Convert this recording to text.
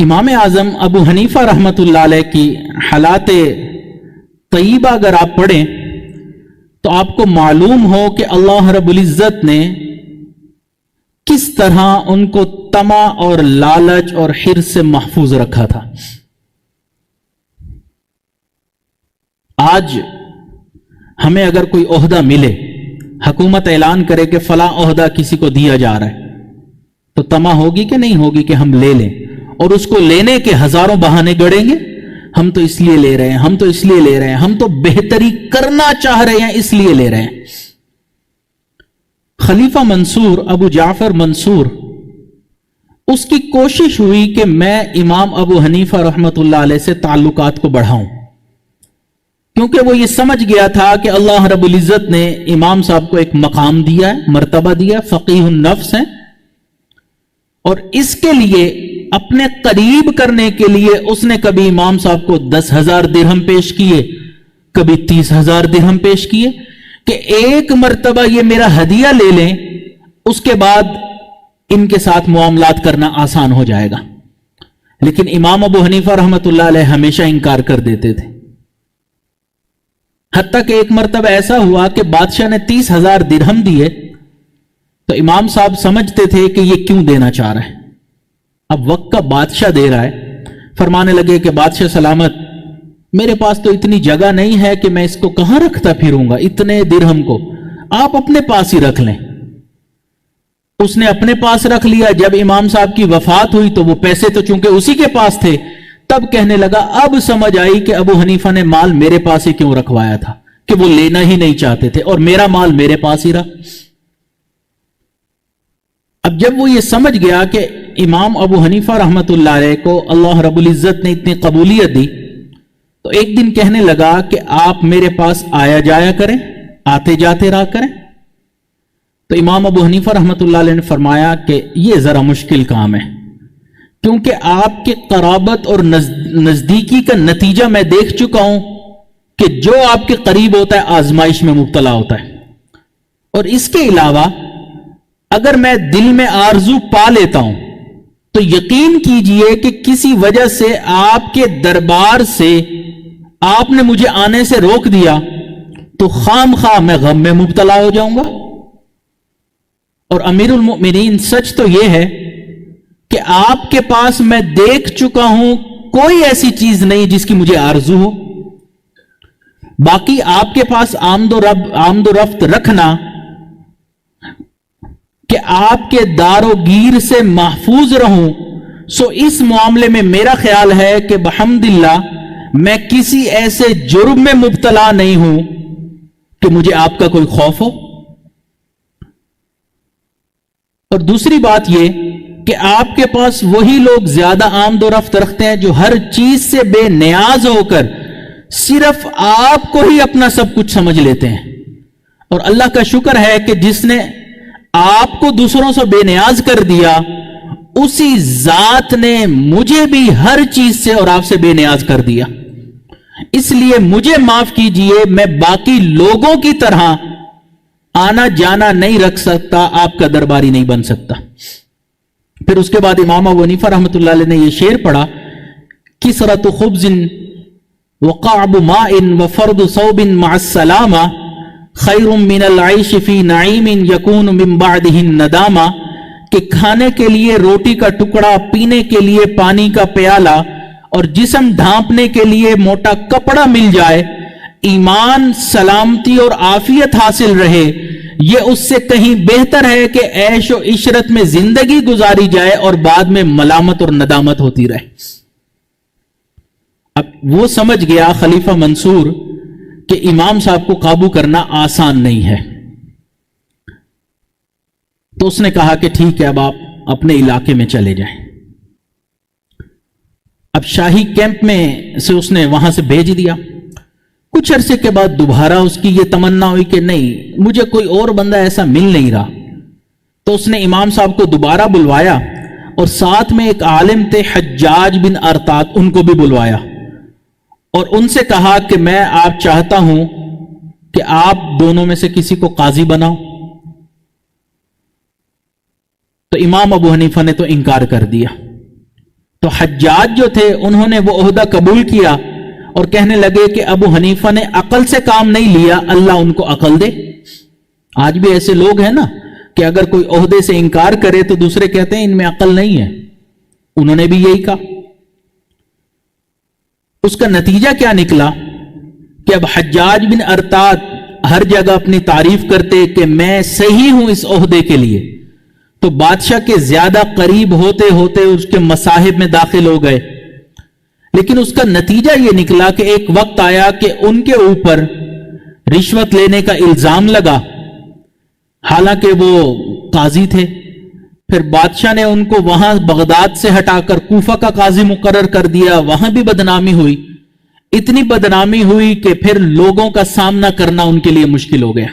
امام اعظم ابو حنیفہ رحمۃ اللہ علیہ کی حالات طیبہ اگر آپ پڑھیں تو آپ کو معلوم ہو کہ اللہ رب العزت نے کس طرح ان کو طمع اور لالچ اور حرص سے محفوظ رکھا تھا۔ آج ہمیں اگر کوئی عہدہ ملے، حکومت اعلان کرے کہ فلاں عہدہ کسی کو دیا جا رہا ہے، تو طمع ہوگی کہ نہیں ہوگی کہ ہم لے لیں، اور اس کو لینے کے ہزاروں بہانے گڑیں گے، ہم تو اس لیے لے رہے ہیں، ہم تو اس لیے لے رہے ہیں، ہم تو بہتری کرنا چاہ رہے ہیں اس لیے لے رہے ہیں۔ خلیفہ منصور ابو جعفر منصور، اس کی کوشش ہوئی کہ میں امام ابو حنیفہ رحمۃ اللہ علیہ سے تعلقات کو بڑھاؤں، کیونکہ وہ یہ سمجھ گیا تھا کہ اللہ رب العزت نے امام صاحب کو ایک مقام دیا ہے، مرتبہ دیا، فقیہ النفس ہے، اور اس کے لیے اپنے قریب کرنے کے لیے اس نے کبھی امام صاحب کو 10,000 درہم پیش کیے، کبھی 30,000 درہم پیش کیے کہ ایک مرتبہ یہ میرا ہدیہ لے لیں، اس کے بعد ان کے ساتھ معاملات کرنا آسان ہو جائے گا۔ لیکن امام ابو حنیفہ رحمۃ اللہ علیہ ہمیشہ انکار کر دیتے تھے، حتیٰ کہ ایک مرتبہ ایسا ہوا کہ بادشاہ نے 30,000 درہم دیے تو امام صاحب سمجھتے تھے کہ یہ کیوں دینا چاہ رہا ہے، اب وقت کا بادشاہ دے رہا ہے، فرمانے لگے کہ بادشاہ سلامت، میرے پاس تو اتنی جگہ نہیں ہے کہ میں اس کو کہاں رکھتا پھروں گا، اتنے درہم کو آپ اپنے پاس ہی رکھ لیں۔ اس نے اپنے پاس رکھ لیا۔ جب امام صاحب کی وفات ہوئی تو وہ پیسے تو چونکہ اسی کے پاس تھے، تب کہنے لگا اب سمجھ آئی کہ ابو حنیفہ نے مال میرے پاس ہی کیوں رکھوایا تھا، کہ وہ لینا ہی نہیں چاہتے تھے اور میرا مال میرے پاس ہی رہا۔ اب جب وہ یہ سمجھ گیا کہ امام ابو حنیفہ رحمت اللہ علیہ کو اللہ رب العزت نے اتنی قبولیت دی، تو ایک دن کہنے لگا کہ آپ میرے پاس آیا جایا کریں، آتے جاتے رہا کریں۔ تو امام ابو حنیفہ رحمت اللہ علیہ نے فرمایا کہ یہ ذرا مشکل کام ہے، کیونکہ آپ کے قرابت اور نزدیکی کا نتیجہ میں دیکھ چکا ہوں کہ جو آپ کے قریب ہوتا ہے آزمائش میں مبتلا ہوتا ہے، اور اس کے علاوہ اگر میں دل میں آرزو پا لیتا ہوں تو یقین کیجئے کہ کسی وجہ سے آپ کے دربار سے آپ نے مجھے آنے سے روک دیا تو خام خواہ میں غم میں مبتلا ہو جاؤں گا۔ اور امیر المؤمنین سچ تو یہ ہے کہ آپ کے پاس میں دیکھ چکا ہوں کوئی ایسی چیز نہیں جس کی مجھے آرزو ہو، باقی آپ کے پاس آمد و رفت رکھنا کہ آپ کے دار و گیر سے محفوظ رہوں، سو اس معاملے میں میرا خیال ہے کہ بحمداللہ میں کسی ایسے جرم میں مبتلا نہیں ہوں کہ مجھے آپ کا کوئی خوف ہو۔ اور دوسری بات یہ کہ آپ کے پاس وہی لوگ زیادہ آمد و رفت رکھتے ہیں جو ہر چیز سے بے نیاز ہو کر صرف آپ کو ہی اپنا سب کچھ سمجھ لیتے ہیں، اور اللہ کا شکر ہے کہ جس نے آپ کو دوسروں سے بے نیاز کر دیا، اسی ذات نے مجھے بھی ہر چیز سے اور آپ سے بے نیاز کر دیا۔ اس لیے مجھے معاف کیجئے، میں باقی لوگوں کی طرح آنا جانا نہیں رکھ سکتا، آپ کا درباری نہیں بن سکتا۔ پھر اس کے بعد امام ابو حنیفہ رحمۃ اللہ علیہ نے یہ شعر پڑھا، کسرت خبز وقعب ماء وفرد صوب مع السلامہ خیر من العیش فی نعیم یکون من بعدہ الندامہ، کہ کھانے کے لیے روٹی کا ٹکڑا، پینے کے لیے پانی کا پیالہ اور جسم ڈھانپنے کے لیے موٹا کپڑا مل جائے، ایمان، سلامتی اور عافیت حاصل رہے، یہ اس سے کہیں بہتر ہے کہ عیش و عشرت میں زندگی گزاری جائے اور بعد میں ملامت اور ندامت ہوتی رہے۔ اب وہ سمجھ گیا خلیفہ منصور کہ امام صاحب کو قابو کرنا آسان نہیں ہے، تو اس نے کہا کہ ٹھیک ہے، اب آپ اپنے علاقے میں چلے جائیں۔ اب شاہی کیمپ میں سے اس نے وہاں سے بھیج دیا۔ کچھ عرصے کے بعد دوبارہ اس کی یہ تمنا ہوئی کہ نہیں، مجھے کوئی اور بندہ ایسا مل نہیں رہا، تو اس نے امام صاحب کو دوبارہ بلوایا، اور ساتھ میں ایک عالم تھے حجاج بن ارطات، ان کو بھی بلوایا، اور ان سے کہا کہ میں آپ چاہتا ہوں کہ آپ دونوں میں سے کسی کو قاضی بناؤ؟ تو امام ابو حنیفہ نے تو انکار کر دیا. تو حجاج جو تھے انہوں نے وہ عہدہ قبول کیا اور کہنے لگے کہ ابو حنیفہ نے عقل سے کام نہیں لیا، اللہ ان کو عقل دے. آج بھی ایسے لوگ ہیں نا کہ اگر کوئی عہدے سے انکار کرے تو دوسرے کہتے ہیں ان میں عقل نہیں ہے. انہوں نے بھی یہی کہا. اس کا نتیجہ کیا نکلا کہ اب حجاج بن ارطاد ہر جگہ اپنی تعریف کرتے کہ میں صحیح ہوں اس عہدے کے لیے، تو بادشاہ کے زیادہ قریب ہوتے ہوتے اس کے مصاحب میں داخل ہو گئے. لیکن اس کا نتیجہ یہ نکلا کہ ایک وقت آیا کہ ان کے اوپر رشوت لینے کا الزام لگا، حالانکہ وہ قاضی تھے. پھر بادشاہ نے ان کو وہاں بغداد سے ہٹا کر کوفہ کا قاضی مقرر کر دیا. وہاں بھی بدنامی ہوئی، اتنی بدنامی ہوئی کہ پھر لوگوں کا سامنا کرنا ان کے لیے مشکل ہو گیا.